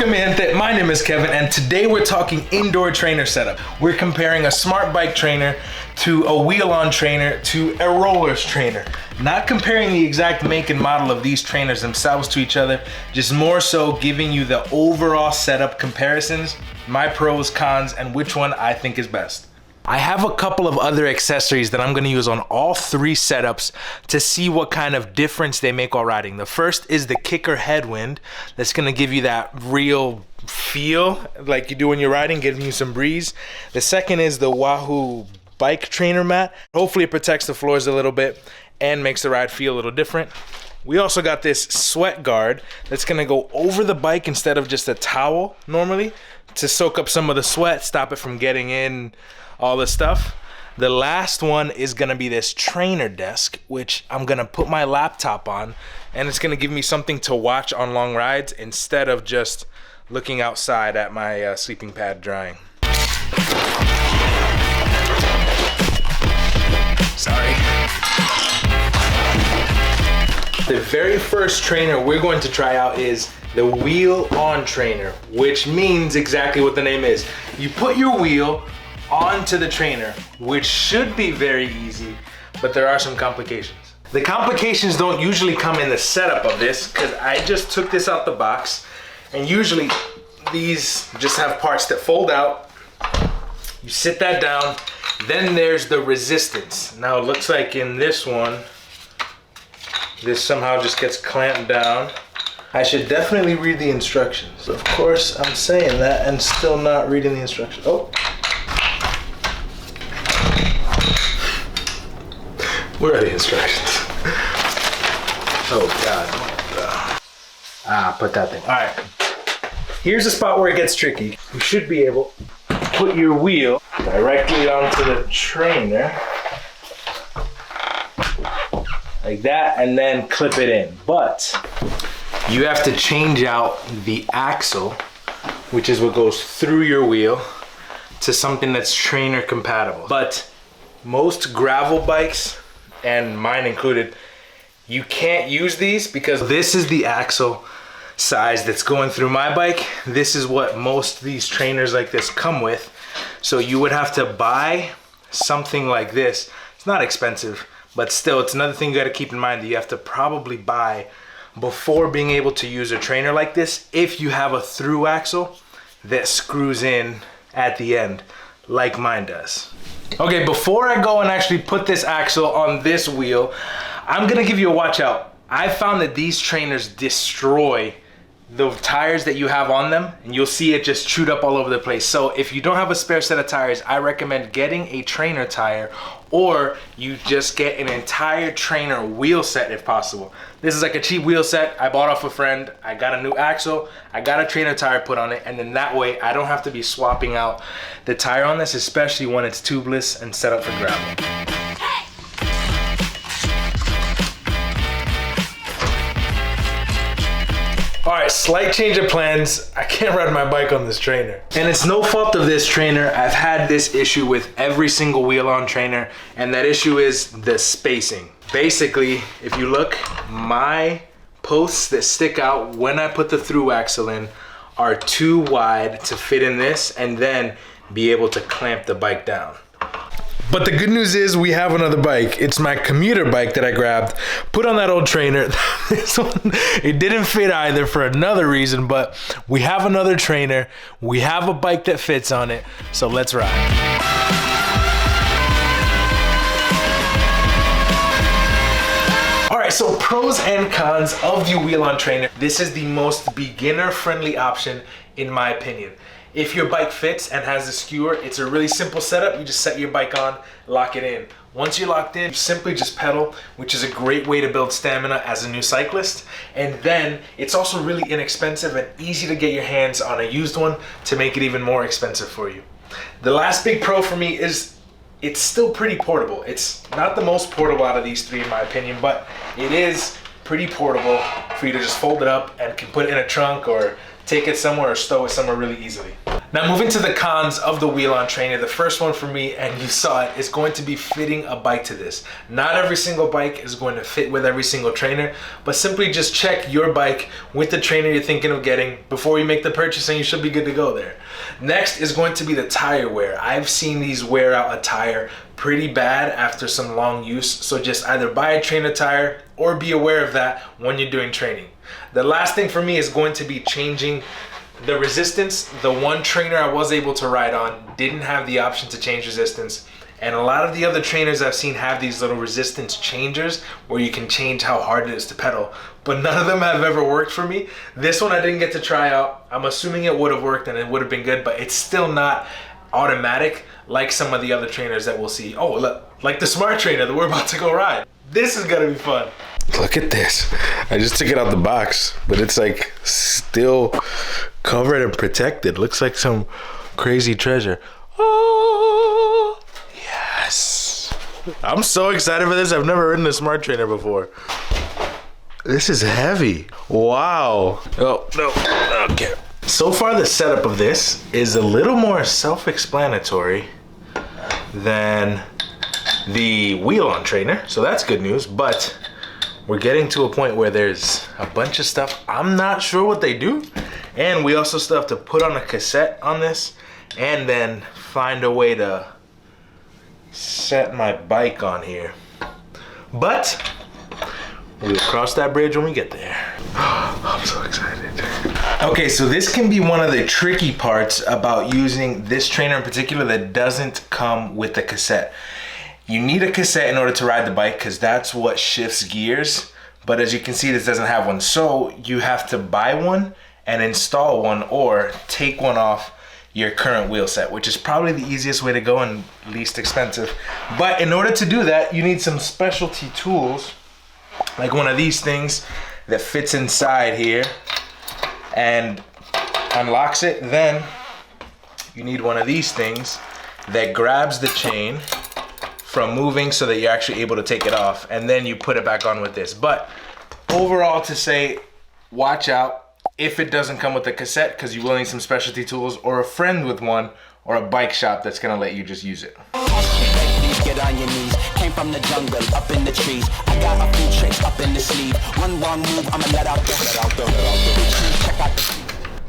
Welcome mi gente, my name is Kevin, and today we're talking indoor trainer setup. We're comparing a smart bike trainer to a wheel-on trainer to a rollers trainer. Not comparing the exact make and model of these trainers themselves to each other, just more so giving you the overall setup comparisons, my pros, cons, and which one I think is best. I have a couple of other accessories that I'm gonna use on all three setups to see what kind of difference they make while riding. The first is the kicker headwind. That's gonna give you that real feel like you do when you're riding, giving you some breeze. The second is the Wahoo bike trainer mat. Hopefully it protects the floors a little bit and makes the ride feel a little different. We also got this sweat guard that's gonna go over the bike instead of just a towel normally to soak up some of the sweat, stop it from getting in all this stuff. The last one is gonna be this trainer desk, which I'm gonna put my laptop on, and it's gonna give me something to watch on long rides instead of just looking outside at my sleeping pad drying. Sorry. The very first trainer we're going to try out is the wheel-on trainer, which means exactly what the name is. You put your wheel onto the trainer, which should be very easy, but there are some complications. The complications don't usually come in the setup of this, because I just took this out the box, and usually these just have parts that fold out. You sit that down, then there's the resistance. Now it looks like in this one, this somehow just gets clamped down. I should definitely read the instructions. Of course, I'm saying that and still not reading the instructions. Oh. Where are the instructions? Oh God. Put that thing. All right. Here's a spot where it gets tricky. You should be able to put your wheel directly onto the trainer. Like that, and then clip it in. But you have to change out the axle, which is what goes through your wheel, to something that's trainer compatible. But most gravel bikes, and mine included, you can't use these because this is the axle size that's going through my bike. This is what most of these trainers like this come with. So you would have to buy something like this. It's not expensive, but still, it's another thing you gotta keep in mind that you have to probably buy before being able to use a trainer like this if you have a through axle that screws in at the end, like mine does. Okay, before I go and actually put this axle on this wheel, I'm gonna give you a watch out. I found that these trainers destroy the tires that you have on them, and you'll see it just chewed up all over the place. So if you don't have a spare set of tires, I recommend getting a trainer tire, or you just get an entire trainer wheel set if possible. This is like a cheap wheel set I bought off a friend. I got a new axle, I got a trainer tire put on it, and then that way I don't have to be swapping out the tire on this, especially when it's tubeless and set up for gravel. All right, slight change of plans. I can't ride my bike on this trainer. And it's no fault of this trainer. I've had this issue with every single wheel-on trainer, and that issue is the spacing. Basically, if you look, my posts that stick out when I put the through axle in are too wide to fit in this and then be able to clamp the bike down. But the good news is we have another bike. It's my commuter bike that I grabbed, put on that old trainer. This one, it didn't fit either for another reason, but we have another trainer. We have a bike that fits on it, so let's ride. All right, so pros and cons of the wheel-on trainer. This is the most beginner-friendly option in my opinion. If your bike fits and has a skewer, it's a really simple setup. You just set your bike on, lock it in. Once you're locked in, you simply just pedal, which is a great way to build stamina as a new cyclist. And then it's also really inexpensive and easy to get your hands on a used one to make it even more expensive for you. The last big pro for me is it's still pretty portable. It's not the most portable out of these three in my opinion, but it is pretty portable for you to just fold it up and can put it in a trunk or take it somewhere or stow it somewhere really easily. Now moving to the cons of the wheel-on trainer, the first one for me, and you saw it, is going to be fitting a bike to this. Not every single bike is going to fit with every single trainer, but simply just check your bike with the trainer you're thinking of getting before you make the purchase, and you should be good to go there. Next is going to be the tire wear. I've seen these wear out a tire pretty bad after some long use, so just either buy a trainer tire or be aware of that when you're doing training. The last thing for me is going to be changing the resistance. The one trainer I was able to ride on didn't have the option to change resistance, and a lot of the other trainers I've seen have these little resistance changers where you can change how hard it is to pedal, but none of them have ever worked for me. This one I didn't get to try out. I'm assuming it would have worked and it would have been good, but it's still not automatic like some of the other trainers that we'll see. Oh look, like the smart trainer that we're about to go ride. This is gonna be fun. Look at this. I just took it out the box, but it's like still covered and protected. Looks like some crazy treasure. Oh, yes. I'm so excited for this. I've never ridden a smart trainer before. This is heavy. Wow. Oh, no. Okay. So far, the setup of this is a little more self-explanatory than the wheel-on trainer. So that's good news, but we're getting to a point where there's a bunch of stuff I'm not sure what they do, and we also still have to put on a cassette on this and then find a way to set my bike on here. But we'll cross that bridge when we get there. I'm so excited. Okay, so this can be one of the tricky parts about using this trainer in particular that doesn't come with the cassette. You need a cassette in order to ride the bike because that's what shifts gears. But as you can see, this doesn't have one. So you have to buy one and install one or take one off your current wheel set, which is probably the easiest way to go and least expensive. But in order to do that, you need some specialty tools, like one of these things that fits inside here and unlocks it. Then you need one of these things that grabs the chain from moving so that you're actually able to take it off, and then you put it back on with this. But overall, to say, watch out if it doesn't come with a cassette, because you will need some specialty tools or a friend with one or a bike shop that's gonna let you just use it. Get on your knees. Came from the jungle, up in the trees. I got a few tricks up in the sleeve. One wrong move, I'ma let out the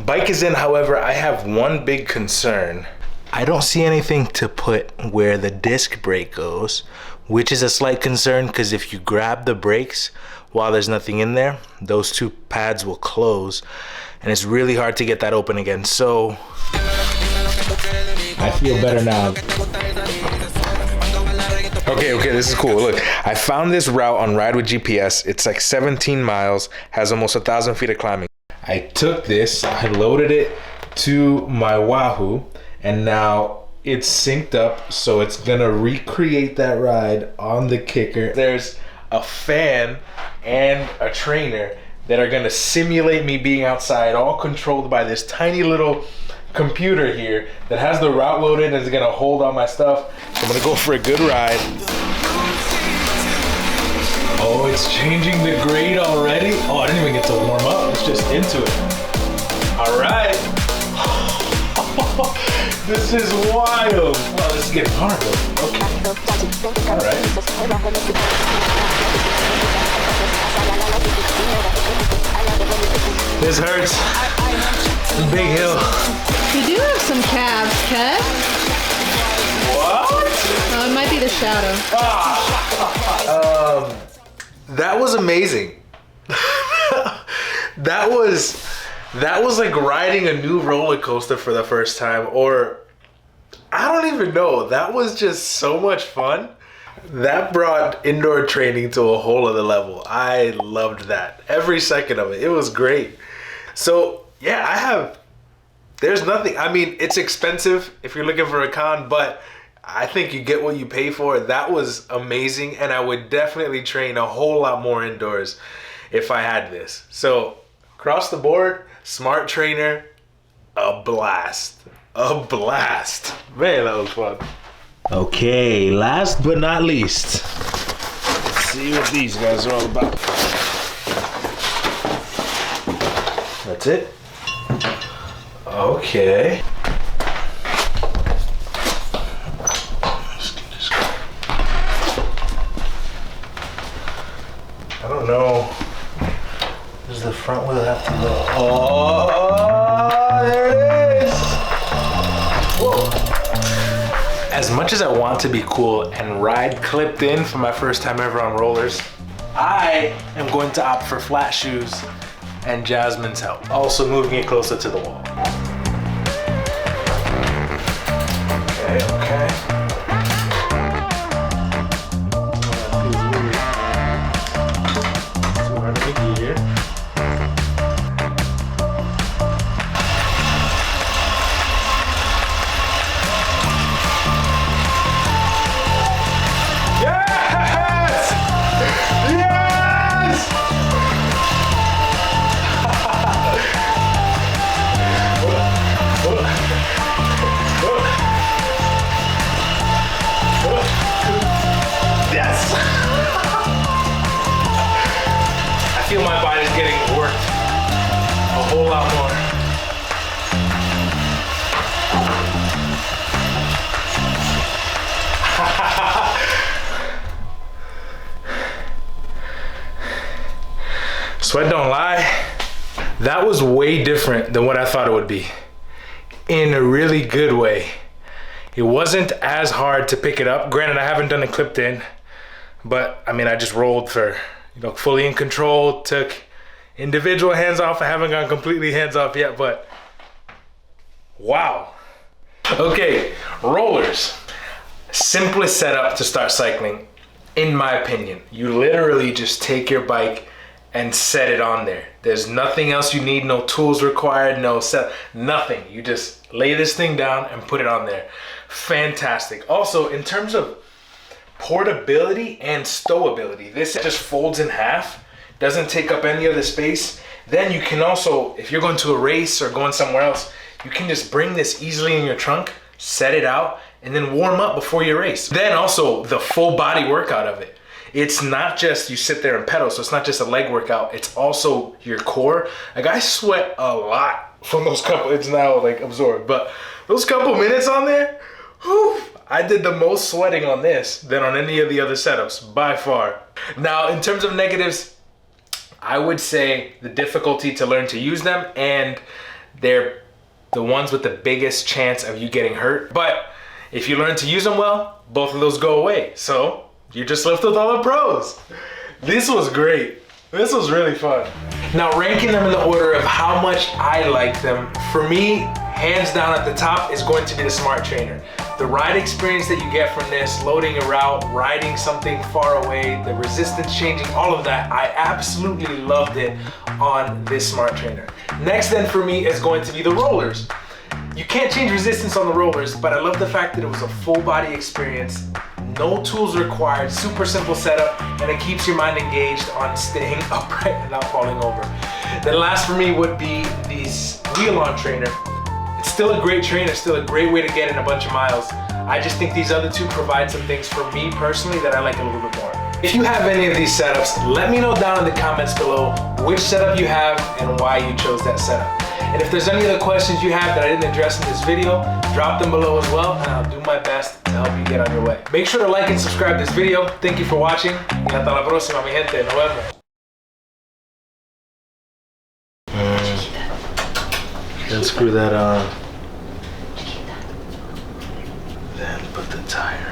bike is in. However, I have one big concern. I don't see anything to put where the disc brake goes, which is a slight concern because if you grab the brakes while there's nothing in there, those two pads will close and it's really hard to get that open again. So I feel better now. Okay, this is cool. Look, I found this route on Ride with GPS. It's like 17 miles, has almost 1,000 feet of climbing. I took this, I loaded it to my Wahoo, and now it's synced up, so it's gonna recreate that ride on the kicker. There's a fan and a trainer that are gonna simulate me being outside, all controlled by this tiny little computer here that has the route loaded and is gonna hold all my stuff. So I'm gonna go for a good ride. Oh, it's changing the grade already? Oh, I didn't even get to warm up. It's just into it. All right. This is wild. Wow, this is getting hard though. Okay. All right. This hurts. Big hill. You do have some calves, Kev. What? Oh, it might be the shadow. That was amazing. That was like riding a new roller coaster for the first time, or I don't even know. That was just so much fun. That brought indoor training to a whole other level. I loved that. Every second of it. It was great. So yeah, there's nothing. I mean, it's expensive if you're looking for a con, but I think you get what you pay for. That was amazing, and I would definitely train a whole lot more indoors if I had this. So across the board, smart trainer, a blast. A blast. Man, that was fun. Okay, last but not least, let's see what these guys are all about. That's it. Okay. Does the front wheel have to go? Oh, there it is. Whoa. As much as I want to be cool and ride clipped in for my first time ever on rollers, I am going to opt for flat shoes and Jasmine's help. Also moving it closer to the wall. Okay. I feel my body's getting worked a whole lot more. Sweat don't lie. That was way different than what I thought it would be. In a really good way. It wasn't as hard to pick it up. Granted, I haven't done it clipped in, but I mean, I just rolled for, fully in control, took individual hands off. I haven't gone completely hands off yet, but wow. Okay, rollers. Simplest setup to start cycling, in my opinion. You literally just take your bike and set it on there. There's nothing else you need, no tools required, nothing. You just lay this thing down and put it on there. Fantastic. Also, in terms of portability and stowability, this just folds in half, doesn't take up any of the space. Then you can also, if you're going to a race or going somewhere else, you can just bring this easily in your trunk, set it out, and then warm up before your race. Then also the full body workout of it. It's not just you sit there and pedal, so it's not just a leg workout, it's also your core. Like, I sweat a lot from those couple, it's now like absorbed, but those couple minutes on there, whew, I did the most sweating on this than on any of the other setups, by far. Now, in terms of negatives, I would say the difficulty to learn to use them, and they're the ones with the biggest chance of you getting hurt. But if you learn to use them well, both of those go away. So you're just left with all the pros. This was great. This was really fun. Now, ranking them in the order of how much I like them, for me, hands down at the top is going to be the Smart Trainer. The ride experience that you get from this, loading a route, riding something far away, the resistance changing, all of that, I absolutely loved it on this Smart Trainer. Next then for me is going to be the rollers. You can't change resistance on the rollers, but I love the fact that it was a full body experience, no tools required, super simple setup, and it keeps your mind engaged on staying upright and not falling over. Then last for me would be this wheel-on trainer. It's still a great trainer, still a great way to get in a bunch of miles. I just think these other two provide some things for me personally that I like a little bit more. If you have any of these setups, let me know down in the comments below which setup you have and why you chose that setup. And if there's any other questions you have that I didn't address in this video, drop them below as well, and I'll do my best to help you get on your way. Make sure to like and subscribe this video. Thank you for watching. Y hasta la próxima, mi gente. Nos vemos. Then screw that on. Then put the tire